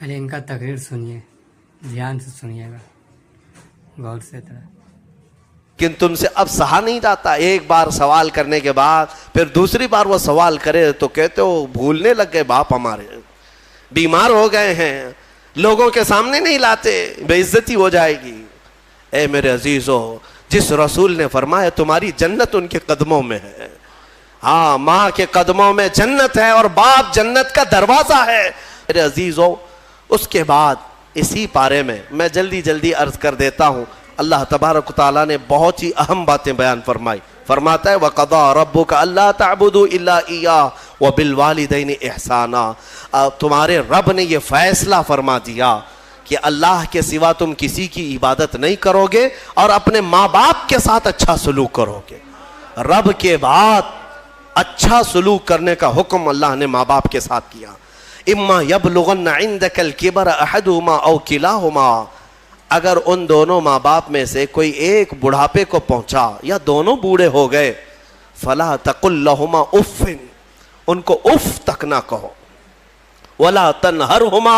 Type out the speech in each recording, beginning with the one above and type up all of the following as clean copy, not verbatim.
پہلے ان کا تقریر سنیے، دھیان سے سنیے گا، غور سے طرح۔ لیکن تم سے اب سہا نہیں جاتا، ایک بار سوال کرنے کے بعد پھر دوسری بار وہ سوال کرے تو کہتے ہو بھولنے لگ گئے باپ ہمارے، بیمار ہو گئے ہیں، لوگوں کے سامنے نہیں لاتے، بے عزتی ہو جائے گی۔ اے میرے عزیزو، جس رسول نے فرمایا تمہاری جنت ان کے قدموں میں ہے، ہاں ماں کے قدموں میں جنت ہے اور باپ جنت کا دروازہ ہے میرے عزیزو۔ اس کے بعد اسی پارے میں جلدی عرض کر دیتا ہوں، اللہ تبارک و تعالیٰ نے بہت ہی اہم باتیں بیان فرمائی۔ فرماتا ہے وَقَضَىٰ رَبُّكَ أَلَّا تَعْبُدُوا إِلَّا إِيَّاهُ وَبِالْوَالِدَيْنِ إِحْسَانًا۔ تمہارے رب نے یہ فیصلہ فرما دیا کہ اللہ کے سوا تم کسی کی عبادت نہیں کرو گے اور اپنے ماں باپ کے ساتھ اچھا سلوک کرو گے۔ رب کے بعد اچھا سلوک کرنے کا حکم اللہ نے ماں باپ کے ساتھ کیا۔ اما یبلغن عندک الکبر احدہما او کلاہما، اگر ان دونوں ماں باپ میں سے کوئی ایک بڑھاپے کو پہنچا یا دونوں بوڑھے ہو گئے، فلا تقل لہما اف، ان کو اف تک نہ کہو، ولا تنہرہما،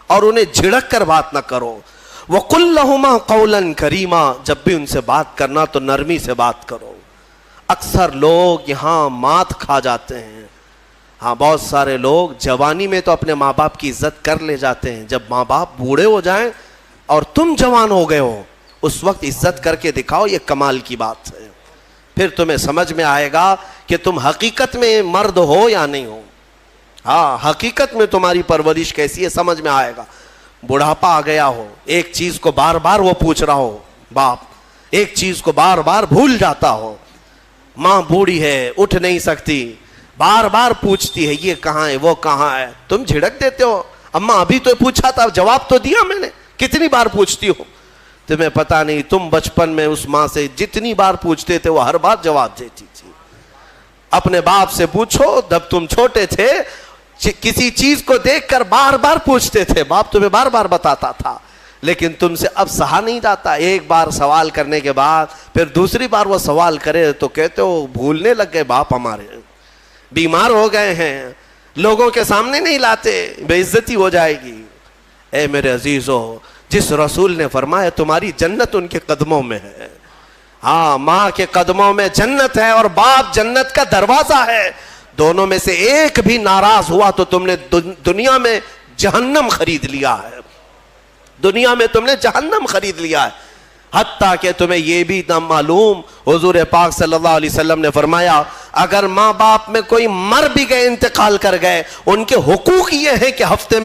اور انہیں جھڑک کر بات نہ کرو، وقل لہما قولا کریما، جب بھی ان سے بات کرنا تو نرمی سے بات کرو۔ اکثر لوگ یہاں مات کھا جاتے ہیں، ہاں بہت سارے لوگ جوانی میں تو اپنے ماں باپ کی عزت کر لے جاتے ہیں، جب ماں باپ بوڑھے ہو جائیں اور تم جوان ہو گئے ہو اس وقت عزت کر کے دکھاؤ، یہ کمال کی بات ہے۔ پھر تمہیں سمجھ میں آئے گا کہ تم حقیقت میں مرد ہو یا نہیں ہو، ہاں حقیقت میں تمہاری پرورش کیسی ہے سمجھ میں آئے گا۔ بڑھاپا آ گیا ہو، ایک چیز کو بار بار وہ پوچھ رہا ہو، باپ ایک چیز کو بار بار بھول جاتا ہو، ماں بوڑھی ہے اٹھ نہیں سکتی، بار بار پوچھتی ہے یہ کہاں ہے وہ کہاں ہے، تم جھڑک دیتے ہو، اماں ابھی تو پوچھا تھا جواب تو دیا میں نے، کتنی بار پوچھتی ہو؟ تمہیں پتہ نہیں تم بچپن میں اس ماں سے جتنی بار پوچھتے تھے وہ ہر بار جواب دیتی تھی۔ اپنے باپ سے پوچھو، جب تم چھوٹے تھے کسی چیز کو دیکھ کر بار بار پوچھتے تھے، باپ تمہیں بار بار بتاتا تھا، لیکن تم سے اب سہا نہیں جاتا، ایک بار سوال کرنے کے بعد پھر دوسری بار وہ سوال کرے تو کہتے ہو بھولنے لگ گئے باپ ہمارے، بیمار ہو گئے ہیں، لوگوں کے سامنے نہیں لاتے، بے عزتی ہو جائے گی۔ اے میرے عزیزو، جس رسول نے فرمایا تمہاری جنت ان کے قدموں میں ہے، ہاں ماں کے قدموں میں جنت ہے اور باپ جنت کا دروازہ ہے، دونوں میں سے ایک بھی ناراض ہوا تو تم نے دنیا میں جہنم خرید لیا ہے، دنیا میں تم نے جہنم خرید لیا ہے۔ حتیٰ کہ تمہیں یہ بھی نہ معلوم، حضور پاک صلی اللہ علیہ وسلم نے فرمایا اگر ماں باپ میں کوئی مر بھی گئے، انتقال کر گئے، ان کے حقوق یہ ہیں کہ ہفتے میں